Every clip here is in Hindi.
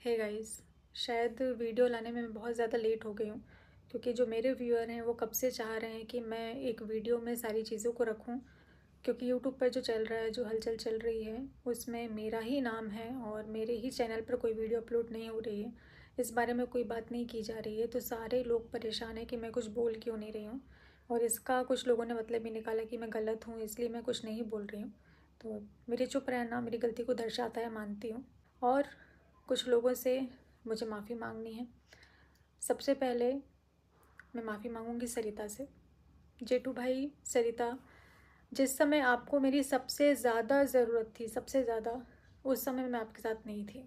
हे गाइस, शायद वीडियो लाने में मैं बहुत ज़्यादा लेट हो गई हूँ क्योंकि जो मेरे व्यूअर हैं वो कब से चाह रहे हैं कि मैं एक वीडियो में सारी चीज़ों को रखूँ। क्योंकि यूट्यूब पर जो चल रहा है, जो हलचल चल रही है, उसमें मेरा ही नाम है और मेरे ही चैनल पर कोई वीडियो अपलोड नहीं हो रही है। इस बारे में कोई बात नहीं की जा रही है, तो सारे लोग परेशान हैं कि मैं कुछ बोल क्यों नहीं रही हूँ। और इसका कुछ लोगों ने मतलब भी निकाला कि मैं गलत हूँ, इसलिए मैं कुछ नहीं बोल रही हूँ। तो मेरे चुप रहना मेरी गलती को दर्शाता है, मानती हूँ। और कुछ लोगों से मुझे माफ़ी मांगनी है। सबसे पहले मैं माफ़ी मांगूंगी सरिता से। जेठू भाई, सरिता, जिस समय आपको मेरी सबसे ज़्यादा ज़रूरत थी, सबसे ज़्यादा, उस समय मैं आपके साथ नहीं थी।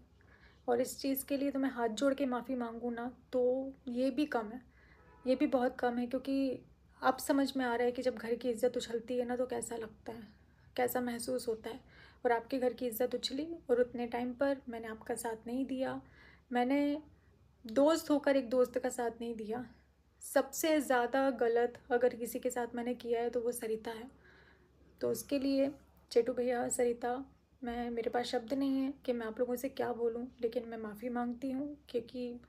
और इस चीज़ के लिए तो मैं हाथ जोड़ के माफ़ी मांगूँ ना, तो ये भी कम है, ये भी बहुत कम है। क्योंकि अब समझ में आ रहा है कि जब घर की इज़्ज़त उछलती है ना, तो कैसा लगता है, कैसा महसूस होता है। और आपके घर की इज़्ज़त उछली और उतने टाइम पर मैंने आपका साथ नहीं दिया। मैंने दोस्त होकर एक दोस्त का साथ नहीं दिया। सबसे ज़्यादा गलत अगर किसी के साथ मैंने किया है तो वो सरिता है। तो उसके लिए चेटू भैया, सरिता, मेरे पास शब्द नहीं है कि मैं आप लोगों से क्या बोलूं, लेकिन मैं माफ़ी मांगती हूं। क्योंकि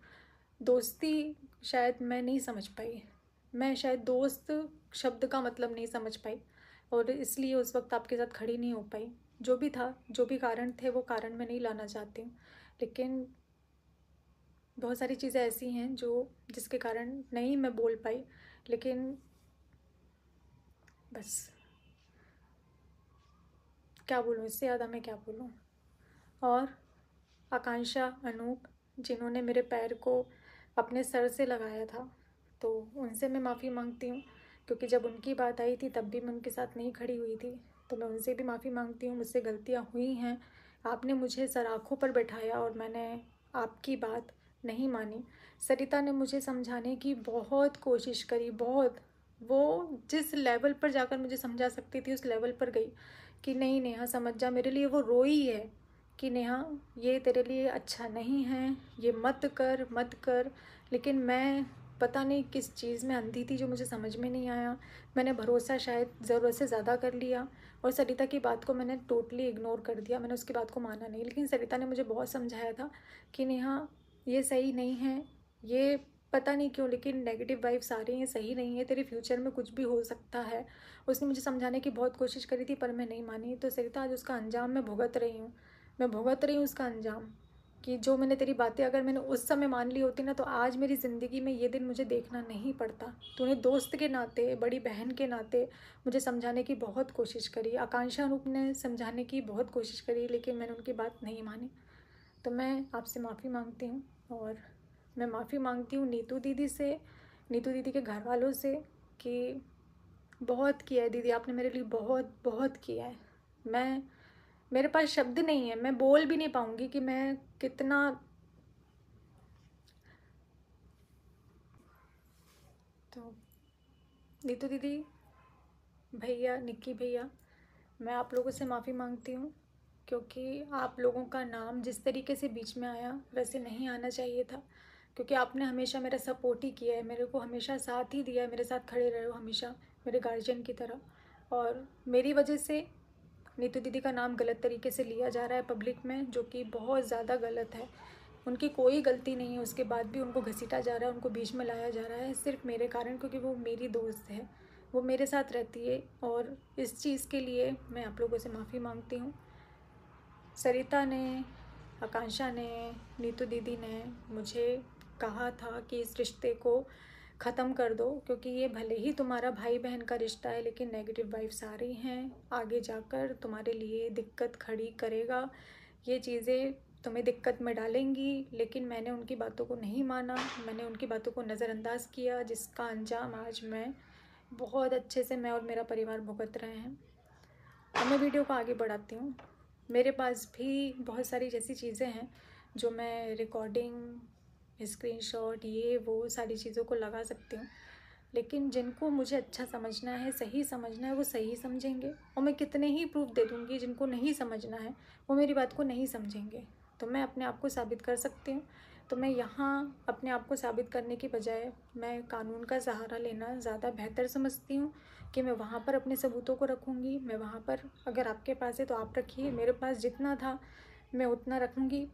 दोस्ती शायद मैं नहीं समझ पाई, मैं शायद दोस्त शब्द का मतलब नहीं समझ पाई, और इसलिए उस वक्त आपके साथ खड़ी नहीं हो पाई। जो भी था, जो भी कारण थे, वो कारण मैं नहीं लाना चाहती हूँ, लेकिन बहुत सारी चीज़ें ऐसी हैं जो जिसके कारण नहीं मैं बोल पाई। लेकिन बस, क्या बोलूँ, इससे ज़्यादा मैं क्या बोलूँ। और आकांक्षा, अनूप, जिन्होंने मेरे पैर को अपने सर से लगाया था, तो उनसे मैं माफ़ी मांगती हूँ। क्योंकि जब उनकी बात आई थी तब भी मैं उनके साथ नहीं खड़ी हुई थी, तो मैं उनसे भी माफ़ी मांगती हूँ। मुझसे गलतियाँ हुई हैं, आपने मुझे सराखों पर बैठाया और मैंने आपकी बात नहीं मानी। सरिता ने मुझे समझाने की बहुत कोशिश करी, बहुत। वो जिस लेवल पर जाकर मुझे समझा सकती थी उस लेवल पर गई कि नहीं नेहा समझ जा, मेरे लिए वो रोई है कि नेहा ये तेरे लिए अच्छा नहीं है, ये मत कर मत कर। लेकिन मैं पता नहीं किस चीज़ में अंधी थी जो मुझे समझ में नहीं आया। मैंने भरोसा शायद ज़रूरत से ज़्यादा कर लिया और सरिता की बात को मैंने टोटली इग्नोर कर दिया, मैंने उसकी बात को माना नहीं। लेकिन सरिता ने मुझे बहुत समझाया था कि नेहा ये सही नहीं है, ये पता नहीं क्यों लेकिन नेगेटिव वाइब्स आ रही हैं, सही नहीं है, तेरे फ्यूचर में कुछ भी हो सकता है। उसने मुझे समझाने की बहुत कोशिश करी थी पर मैं नहीं मानी। तो सरिता, आज उसका अंजाम मैं भुगत रही हूँ, मैं भुगत रही हूँ उसका अंजाम। कि जो मैंने तेरी बातें अगर मैंने उस समय मान ली होती ना, तो आज मेरी ज़िंदगी में ये दिन मुझे देखना नहीं पड़ता। तूने दोस्त के नाते, बड़ी बहन के नाते मुझे समझाने की बहुत कोशिश करी, आकांक्षा रूप ने समझाने की बहुत कोशिश करी, लेकिन मैंने उनकी बात नहीं मानी। तो मैं आपसे माफ़ी मांगती हूँ। और मैं माफ़ी मांगती हूँ नीतू दीदी से, नीतू दीदी के घर वालों से, कि बहुत किया है दीदी, आपने मेरे लिए बहुत बहुत किया है। मैं मेरे पास शब्द नहीं है, मैं बोल भी नहीं पाऊंगी कि मैं कितना। तो नीतू दीदी, भैया, निक्की भैया, मैं आप लोगों से माफ़ी मांगती हूँ। क्योंकि आप लोगों का नाम जिस तरीके से बीच में आया वैसे नहीं आना चाहिए था। क्योंकि आपने हमेशा मेरा सपोर्ट ही किया है, मेरे को हमेशा साथ ही दिया है, मेरे साथ खड़े रहे हो हमेशा मेरे गार्जियन की तरह। और मेरी वजह से नीतू दीदी का नाम गलत तरीके से लिया जा रहा है पब्लिक में, जो कि बहुत ज़्यादा गलत है। उनकी कोई गलती नहीं है, उसके बाद भी उनको घसीटा जा रहा है, उनको बीच में लाया जा रहा है सिर्फ मेरे कारण, क्योंकि वो मेरी दोस्त है, वो मेरे साथ रहती है। और इस चीज़ के लिए मैं आप लोगों से माफ़ी मांगती हूँ। सरिता ने, आकांक्षा ने, नीतू दीदी ने मुझे कहा था कि इस रिश्ते को ख़त्म कर दो, क्योंकि ये भले ही तुम्हारा भाई बहन का रिश्ता है, लेकिन नेगेटिव वाइब्स आ रही हैं, आगे जाकर तुम्हारे लिए दिक्कत खड़ी करेगा, ये चीज़ें तुम्हें दिक्कत में डालेंगी। लेकिन मैंने उनकी बातों को नहीं माना, मैंने उनकी बातों को नज़रअंदाज किया, जिसका अंजाम आज मैं बहुत अच्छे से, मैं और मेरा परिवार भुगत रहे हैं। अब मैं वीडियो को आगे बढ़ाती हूँ। मेरे पास भी बहुत सारी जैसी चीज़ें हैं जो मैं रिकॉर्डिंग, स्क्रीनशॉट, ये वो सारी चीज़ों को लगा सकती हूँ। लेकिन जिनको मुझे अच्छा समझना है, सही समझना है, वो सही समझेंगे। और मैं कितने ही प्रूफ दे दूँगी, जिनको नहीं समझना है वो मेरी बात को नहीं समझेंगे। तो मैं अपने आप को साबित कर सकती हूँ। तो मैं यहाँ अपने आप को साबित करने की बजाय मैं कानून का सहारा लेना ज़्यादा बेहतर समझती हूँ। कि मैं वहाँ पर अपने सबूतों को रखूँगी, मैं वहाँ पर, अगर आपके पास है तो आप रखिए, मेरे पास जितना था मैं उतना रखूँगी।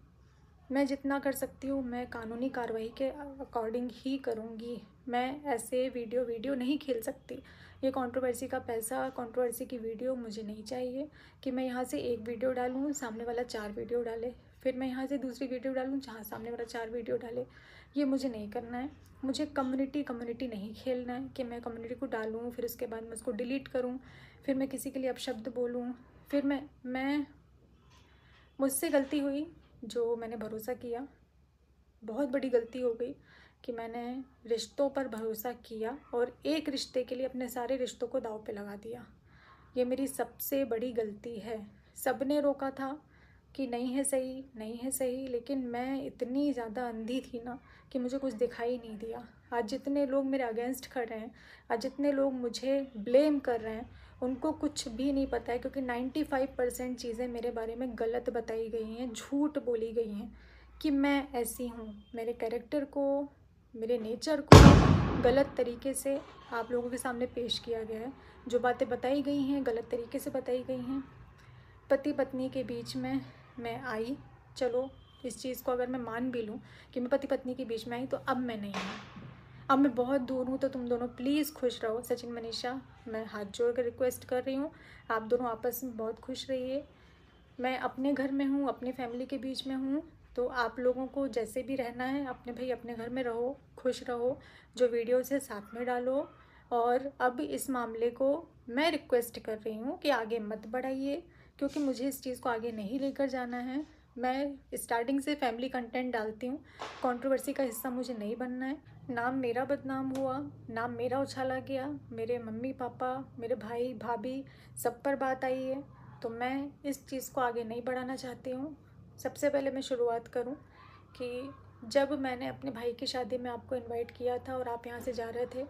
मैं जितना कर सकती हूँ मैं कानूनी कार्रवाई के अकॉर्डिंग ही करूँगी। मैं ऐसे वीडियो नहीं खेल सकती। ये कंट्रोवर्सी का पैसा, कंट्रोवर्सी की वीडियो मुझे नहीं चाहिए कि मैं यहाँ से एक वीडियो डालूँ, सामने वाला 4 वीडियो डाले, फिर मैं यहाँ से दूसरी वीडियो डालूँ जहाँ सामने वाला 4 वीडियो डाले। ये मुझे नहीं करना है। मुझे कम्युनिटी नहीं खेलना है कि मैं कम्युनिटी को डालूँ, फिर उसके बाद मैं उसको डिलीट करूँ, फिर मैं किसी के लिए अपशब्द बोलूँ, फिर मैं मुझसे गलती हुई जो मैंने भरोसा किया। बहुत बड़ी गलती हो गई कि मैंने रिश्तों पर भरोसा किया और एक रिश्ते के लिए अपने सारे रिश्तों को दांव पे लगा दिया। ये मेरी सबसे बड़ी गलती है। सबने रोका था कि नहीं है सही, नहीं है सही, लेकिन मैं इतनी ज़्यादा अंधी थी ना कि मुझे कुछ दिखाई नहीं दिया। आज जितने लोग मेरे अगेंस्ट खड़े हैं, आज जितने लोग मुझे ब्लेम कर रहे हैं, उनको कुछ भी नहीं पता है, क्योंकि 95% चीज़ें मेरे बारे में गलत बताई गई हैं, झूठ बोली गई हैं कि मैं ऐसी हूँ। मेरे कैरेक्टर को, मेरे नेचर को गलत तरीके से आप लोगों के सामने पेश किया गया है। जो बातें बताई गई हैं गलत तरीके से बताई गई हैं। पति पत्नी के बीच में मैं आई, चलो इस चीज़ को अगर मैं मान भी लूँ कि मैं पति पत्नी के बीच में आई, तो अब मैं नहीं हूँ, अब मैं बहुत दूर हूँ। तो तुम दोनों प्लीज़ खुश रहो। सचिन मनीषा, मैं हाथ जोड़ कर रिक्वेस्ट कर रही हूँ, आप दोनों आपस में बहुत खुश रहिए। मैं अपने घर में हूँ, अपनी फैमिली के बीच में हूँ, तो आप लोगों को जैसे भी रहना है अपने भाई अपने घर में रहो, खुश रहो। जो वीडियोस है साथ में डालो। और अब इस मामले को मैं रिक्वेस्ट कर रही हूँ कि आगे मत बढ़ाइए, क्योंकि मुझे इस चीज़ को आगे नहीं लेकर जाना है। मैं स्टार्टिंग से फैमिली कंटेंट डालती हूँ, कंट्रोवर्सी का हिस्सा मुझे नहीं बनना है। नाम मेरा बदनाम हुआ, नाम मेरा उछाला गया, मेरे मम्मी पापा, मेरे भाई भाभी सब पर बात आई है, तो मैं इस चीज़ को आगे नहीं बढ़ाना चाहती हूँ। सबसे पहले मैं शुरुआत करूँ कि जब मैंने अपने भाई की शादी में आपको इनवाइट किया था और आप यहाँ से जा रहे थे,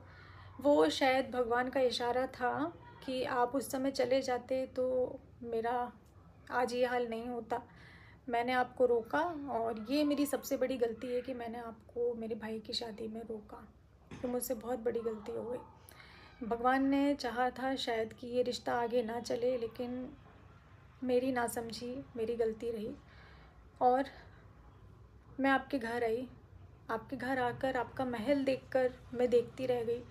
वो शायद भगवान का इशारा था कि आप उस समय चले जाते तो मेरा आज ये हाल नहीं होता। मैंने आपको रोका और ये मेरी सबसे बड़ी गलती है कि मैंने आपको मेरे भाई की शादी में रोका। तो मुझसे बहुत बड़ी गलती हो गई। भगवान ने चाहा था शायद कि ये रिश्ता आगे ना चले, लेकिन मेरी नासमझी, मेरी गलती रही। और मैं आपके घर आई, आपके घर आकर आपका महल देखकर मैं देखती रह गई।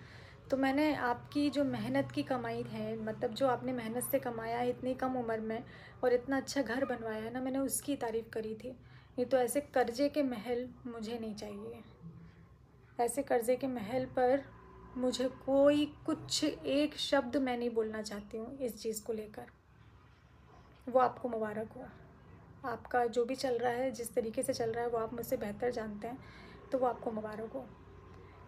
तो मैंने आपकी जो मेहनत की कमाई है, मतलब जो आपने मेहनत से कमाया है इतनी कम उम्र में और इतना अच्छा घर बनवाया है ना, मैंने उसकी तारीफ़ करी थी। नहीं तो ऐसे कर्जे के महल मुझे नहीं चाहिए। ऐसे कर्जे के महल पर मुझे कोई कुछ एक शब्द मैं नहीं बोलना चाहती हूँ इस चीज़ को लेकर। वो आपको मुबारक हो। आपका जो भी चल रहा है, जिस तरीके से चल रहा है, वो आप मुझसे बेहतर जानते हैं, तो वो आपको मुबारक हो।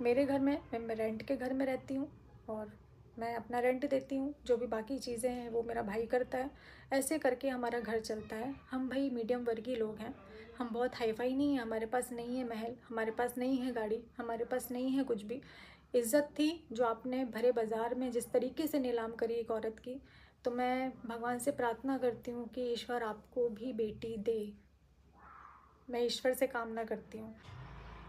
मेरे घर में मैं रेंट के घर में रहती हूँ और मैं अपना रेंट देती हूँ। जो भी बाकी चीज़ें हैं वो मेरा भाई करता है। ऐसे करके हमारा घर चलता है। हम भाई मीडियम वर्गीय लोग हैं, हम बहुत हाई फाई नहीं हैं। हमारे पास नहीं है महल, हमारे पास नहीं है गाड़ी, हमारे पास नहीं है कुछ भी। इज़्ज़त थी जो आपने भरे बाज़ार में जिस तरीके से नीलाम करी एक औरत की, तो मैं भगवान से प्रार्थना करती हूँ कि ईश्वर आपको भी बेटी दे। मैं ईश्वर से कामना करती हूँ।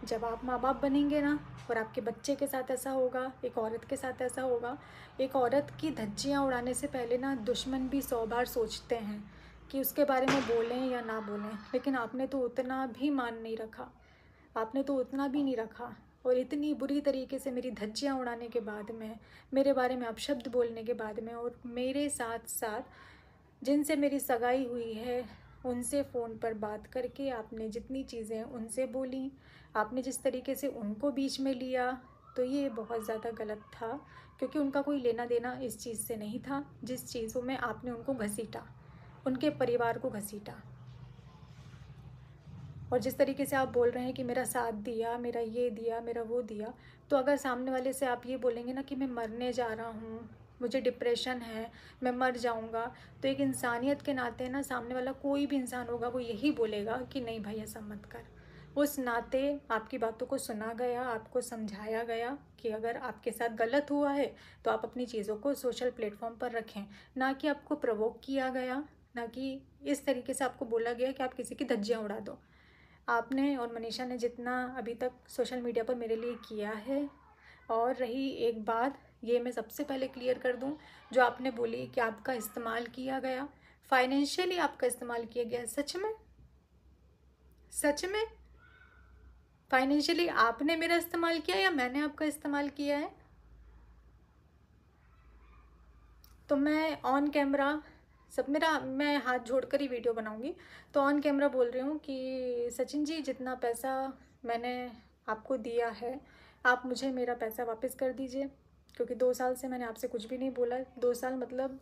जब आप माँ बाप बनेंगे ना और आपके बच्चे के साथ ऐसा होगा, एक औरत के साथ ऐसा होगा, एक औरत की धज्जियाँ उड़ाने से पहले ना दुश्मन भी 100 बार सोचते हैं कि उसके बारे में बोलें या ना बोलें। लेकिन आपने तो उतना भी मान नहीं रखा, आपने तो उतना भी नहीं रखा। और इतनी बुरी तरीके से मेरी धज्जियाँ उड़ाने के बाद में, मेरे बारे में अपशब्द बोलने के बाद में, और मेरे साथ साथ जिनसे मेरी सगाई हुई है उनसे फ़ोन पर बात करके आपने जितनी चीज़ें उनसे बोली, आपने जिस तरीके से उनको बीच में लिया, तो ये बहुत ज़्यादा गलत था। क्योंकि उनका कोई लेना देना इस चीज़ से नहीं था जिस चीज़ों में आपने उनको घसीटा, उनके परिवार को घसीटा। और जिस तरीके से आप बोल रहे हैं कि मेरा साथ दिया, मेरा ये दिया, मेरा वो दिया, तो अगर सामने वाले से आप ये बोलेंगे ना कि मैं मरने जा रहा हूँ, मुझे डिप्रेशन है, मैं मर जाऊँगा, तो एक इंसानियत के नाते ना सामने वाला कोई भी इंसान होगा वो यही बोलेगा कि नहीं भाई ऐसा मत कर। उस नाते आपकी बातों को सुना गया, आपको समझाया गया कि अगर आपके साथ गलत हुआ है तो आप अपनी चीज़ों को सोशल प्लेटफॉर्म पर रखें, ना कि आपको प्रवोक किया गया, ना कि इस तरीके से आपको बोला गया कि आप किसी की धज्जियाँ उड़ा दो। आपने और मनीषा ने जितना अभी तक सोशल मीडिया पर मेरे लिए किया है, और रही एक बात, ये मैं सबसे पहले क्लियर कर दूं, जो आपने बोली कि आपका इस्तेमाल किया गया, फाइनेंशियली आपका इस्तेमाल किया गया, सच में सच में फाइनेंशियली आपने मेरा इस्तेमाल किया या मैंने आपका इस्तेमाल किया है? तो मैं ऑन कैमरा मैं हाथ जोड़कर ही वीडियो बनाऊंगी। तो ऑन कैमरा बोल रही हूँ कि सचिन जी, जितना पैसा मैंने आपको दिया है, आप मुझे मेरा पैसा वापस कर दीजिए, क्योंकि 2 साल से मैंने आपसे कुछ भी नहीं बोला। 2 साल मतलब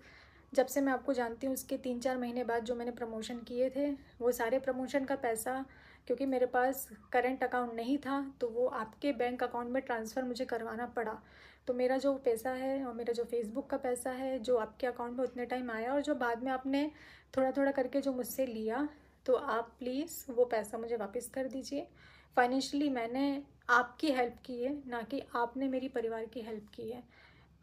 जब से मैं आपको जानती हूँ उसके 3-4 महीने बाद जो मैंने प्रमोशन किए थे, वो सारे प्रमोशन का पैसा, क्योंकि मेरे पास करंट अकाउंट नहीं था, तो वो आपके बैंक अकाउंट में ट्रांसफ़र मुझे करवाना पड़ा। तो मेरा जो पैसा है और मेरा जो फेसबुक का पैसा है जो आपके अकाउंट में उतने टाइम आया, और जो बाद में आपने थोड़ा थोड़ा करके जो मुझसे लिया, तो आप प्लीज़ वो पैसा मुझे वापस कर दीजिए। फाइनेंशियली मैंने आपकी हेल्प की है, ना कि आपने मेरी परिवार की हेल्प की है।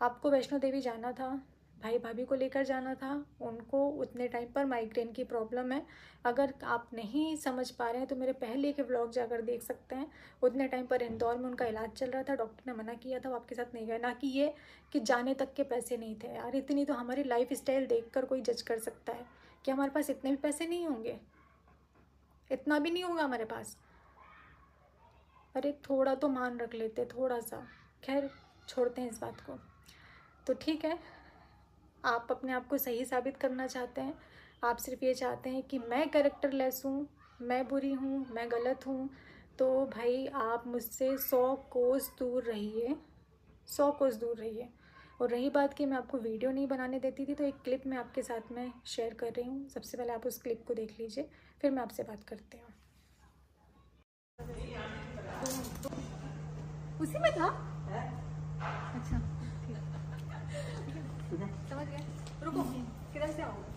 आपको वैष्णो देवी जाना था, भाई भाभी को लेकर जाना था, उनको उतने टाइम पर माइग्रेन की प्रॉब्लम है। अगर आप नहीं समझ पा रहे हैं तो मेरे पहले के व्लॉग जाकर देख सकते हैं। उतने टाइम पर इंदौर में उनका इलाज चल रहा था, डॉक्टर ने मना किया था, वो आपके साथ नहीं गए। ना कि ये कि जाने तक के पैसे नहीं थे। यार, इतनी तो हमारी लाइफ स्टाइल देख कर कोई जज कर सकता है कि हमारे पास इतने भी पैसे नहीं होंगे, इतना भी नहीं होगा हमारे पास। अरे थोड़ा तो मान रख लेते, थोड़ा सा। खैर, छोड़ते हैं इस बात को। तो ठीक है, आप अपने आप को सही साबित करना चाहते हैं। आप सिर्फ ये चाहते हैं कि मैं कैरेक्टरलेस हूँ, मैं बुरी हूँ, मैं गलत हूँ। तो भाई, आप मुझसे 100 कोस दूर रहिए, 100 कोस दूर रहिए। और रही बात कि मैं आपको वीडियो नहीं बनाने देती थी, तो एक क्लिप मैं आपके साथ में शेयर कर रही हूँ। सबसे पहले आप उस क्लिप को देख लीजिए, फिर मैं आपसे बात करती हूँ। उसी में था? अच्छा, समझ गए। रुको, किधर से आओगे?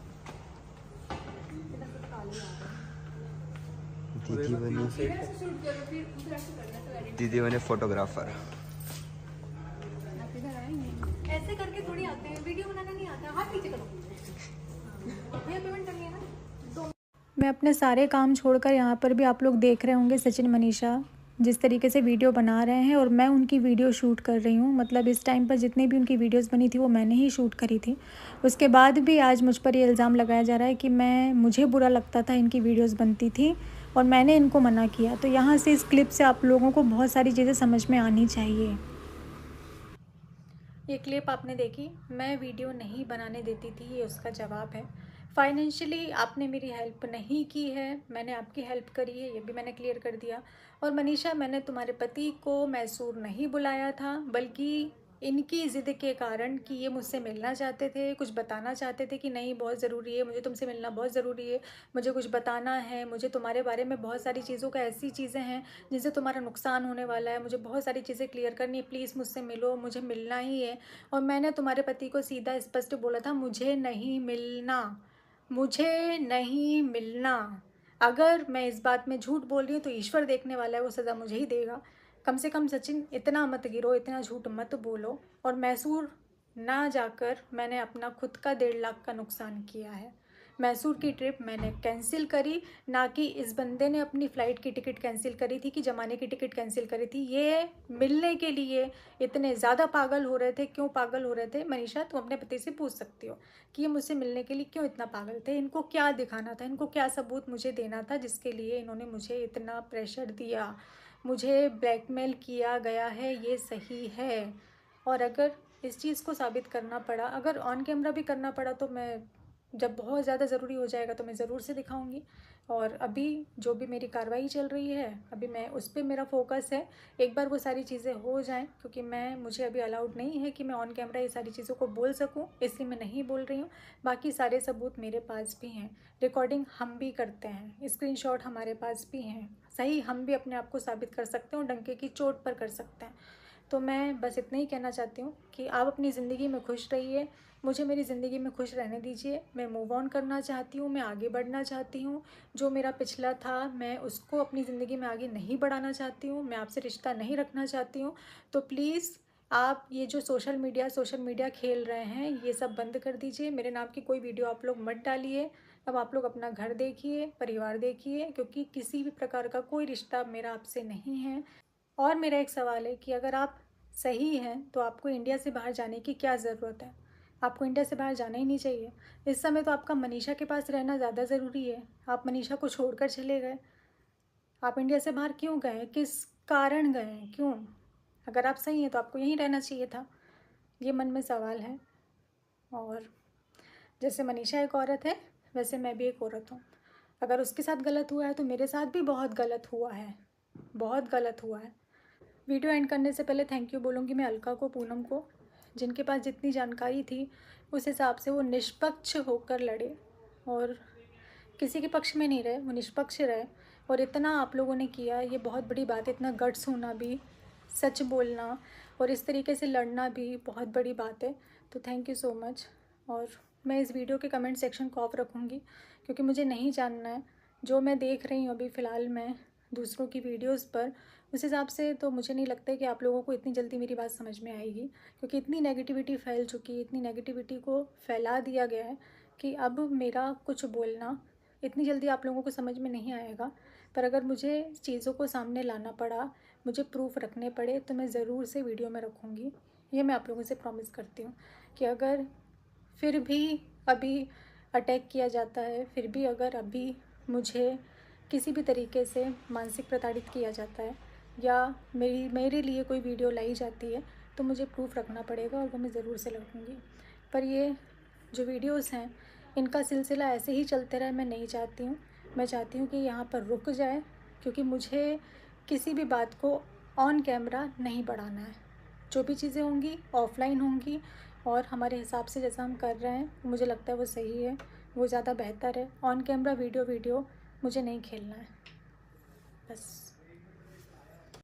किधर से काली आ गई? दीदी इधर से शूट करो, फिर उधर से करना, तो edit। दीदी बने फोटोग्राफर। आप इधर आएंगे, ऐसे करके थोड़ी आते हैं, वीडियो बनाना नहीं आता। हाथ पीछे करो भैया, पेमेंट करनी है ना। तो मैं अपने सारे काम छोड़कर यहाँ पर भी, आप लोग देख रहे होंगे सचिन मनीषा जिस तरीके से वीडियो बना रहे हैं, और मैं उनकी वीडियो शूट कर रही हूँ। मतलब इस टाइम पर जितनी भी उनकी वीडियोस बनी थी वो मैंने ही शूट करी थी। उसके बाद भी आज मुझ पर ये इल्ज़ाम लगाया जा रहा है कि मुझे बुरा लगता था इनकी वीडियोस बनती थी और मैंने इनको मना किया। तो यहाँ से इस क्लिप से आप लोगों को बहुत सारी चीज़ें समझ में आनी चाहिए। ये क्लिप आपने देखी, मैं वीडियो नहीं बनाने देती थी, ये उसका जवाब है। फाइनेंशियली आपने मेरी हेल्प नहीं की है, मैंने आपकी हेल्प करी है, ये भी मैंने क्लियर कर दिया। और मनीषा, मैंने तुम्हारे पति को मैसूर नहीं बुलाया था, बल्कि इनकी ज़िद के कारण कि ये मुझसे मिलना चाहते थे, कुछ बताना चाहते थे कि नहीं बहुत ज़रूरी है, मुझे तुमसे मिलना बहुत ज़रूरी है, मुझे कुछ बताना है, मुझे तुम्हारे बारे में बहुत सारी चीज़ों का, ऐसी चीज़ें हैं जिनसे तुम्हारा नुकसान होने वाला है, मुझे बहुत सारी चीज़ें क्लियर करनी है, प्लीज़ मुझसे मिलो, मुझे मिलना ही है। और मैंने तुम्हारे पति को सीधा स्पष्ट बोला था, मुझे नहीं मिलना, मुझे नहीं मिलना। अगर मैं इस बात में झूठ बोल रही हूँ तो ईश्वर देखने वाला है, वो सज़ा मुझे ही देगा। कम से कम सचिन, इतना मत गिरो, इतना झूठ मत बोलो। और मैसूर ना जाकर मैंने अपना खुद का 1.5 लाख का नुकसान किया है। मैसूर की ट्रिप मैंने कैंसिल करी, ना कि इस बंदे ने अपनी फ़्लाइट की टिकट कैंसिल करी थी, कि जमाने की टिकट कैंसिल करी थी। ये मिलने के लिए इतने ज़्यादा पागल हो रहे थे। क्यों पागल हो रहे थे मनीषा, तुम अपने पति से पूछ सकती हो कि ये मुझसे मिलने के लिए क्यों इतना पागल थे। इनको क्या दिखाना था, इनको क्या सबूत मुझे देना था जिसके लिए इन्होंने मुझे इतना प्रेशर दिया, मुझे ब्लैकमेल किया गया है, ये सही है। और अगर इस चीज़ को साबित करना पड़ा, अगर ऑन कैमरा भी करना पड़ा, तो मैं, जब बहुत ज़्यादा ज़रूरी हो जाएगा तो मैं ज़रूर से दिखाऊंगी। और अभी जो भी मेरी कार्रवाई चल रही है, अभी मैं उस पर मेरा फोकस है। एक बार वो सारी चीज़ें हो जाएं, क्योंकि मुझे अभी अलाउड नहीं है कि मैं ऑन कैमरा ये सारी चीज़ों को बोल सकूं, इसलिए मैं नहीं बोल रही हूँ। बाकी सारे सबूत मेरे पास भी हैं, रिकॉर्डिंग हम भी करते हैं, स्क्रीनशॉट हमारे पास भी हैं। सही, हम भी अपने आप को साबित कर सकते हैं और डंके की चोट पर कर सकते हैं। तो मैं बस इतना ही कहना चाहती हूँ कि आप अपनी ज़िंदगी में खुश रहिए, मुझे मेरी ज़िंदगी में खुश रहने दीजिए। मैं मूव ऑन करना चाहती हूँ, मैं आगे बढ़ना चाहती हूँ। जो मेरा पिछला था, मैं उसको अपनी ज़िंदगी में आगे नहीं बढ़ाना चाहती हूँ, मैं आपसे रिश्ता नहीं रखना चाहती हूँ। तो प्लीज़ आप ये जो सोशल मीडिया खेल रहे हैं, ये सब बंद कर दीजिए। मेरे नाम की कोई वीडियो आप लोग मत डालिए। अब आप लोग अपना घर देखिए, परिवार देखिए, क्योंकि किसी भी प्रकार का कोई रिश्ता मेरा आपसे नहीं है। और मेरा एक सवाल है कि अगर आप सही हैं तो आपको इंडिया से बाहर जाने की क्या ज़रूरत है? आपको इंडिया से बाहर जाना ही नहीं चाहिए। इस समय तो आपका मनीषा के पास रहना ज़्यादा ज़रूरी है। आप मनीषा को छोड़कर चले गए। आप इंडिया से बाहर क्यों गए, किस कारण गए, क्यों? अगर आप सही हैं तो आपको यहीं रहना चाहिए था, ये मन में सवाल है। और जैसे मनीषा एक औरत है, वैसे मैं भी एक औरत हूँ। अगर उसके साथ गलत हुआ है तो मेरे साथ भी बहुत गलत हुआ है, बहुत गलत हुआ है। वीडियो एंड करने से पहले थैंक यू बोलूँगी मैं अलका को, पूनम को, जिनके पास जितनी जानकारी थी उस हिसाब से वो निष्पक्ष होकर लड़े और किसी के पक्ष में नहीं रहे, वो निष्पक्ष रहे। और इतना आप लोगों ने किया, ये बहुत बड़ी बात है। इतना गट्स होना भी, सच बोलना और इस तरीके से लड़ना भी बहुत बड़ी बात है। तो थैंक यू सो मच। और मैं इस वीडियो के कमेंट सेक्शन को ऑफ रखूँगी, क्योंकि मुझे नहीं जानना है जो मैं देख रही हूँ अभी फ़िलहाल मैं दूसरों की वीडियोज़ पर, उस हिसाब से तो मुझे नहीं लगता है कि आप लोगों को इतनी जल्दी मेरी बात समझ में आएगी, क्योंकि इतनी नेगेटिविटी फैल चुकी है, इतनी नेगेटिविटी को फैला दिया गया है कि अब मेरा कुछ बोलना इतनी जल्दी आप लोगों को समझ में नहीं आएगा। पर अगर मुझे चीज़ों को सामने लाना पड़ा, मुझे प्रूफ रखने पड़े, तो मैं ज़रूर से वीडियो में रखूँगी। ये मैं आप लोगों से प्रॉमिस करती हूँ कि अगर फिर भी अभी अटैक किया जाता है, फिर भी अगर अभी मुझे किसी भी तरीके से मानसिक प्रताड़ित किया जाता है या मेरे लिए कोई वीडियो लाई जाती है, तो मुझे प्रूफ रखना पड़ेगा और वो मैं ज़रूर से रखूँगी। पर ये जो वीडियोज़ हैं, इनका सिलसिला ऐसे ही चलते रहे, मैं नहीं चाहती हूँ। मैं चाहती हूँ कि यहाँ पर रुक जाए, क्योंकि मुझे किसी भी बात को ऑन कैमरा नहीं बढ़ाना है। जो भी चीज़ें होंगी ऑफलाइन होंगी, और हमारे हिसाब से जैसा हम कर रहे हैं मुझे लगता है वो सही है, वो ज़्यादा बेहतर है। ऑन कैमरा वीडियो मुझे नहीं खेलना है, बस।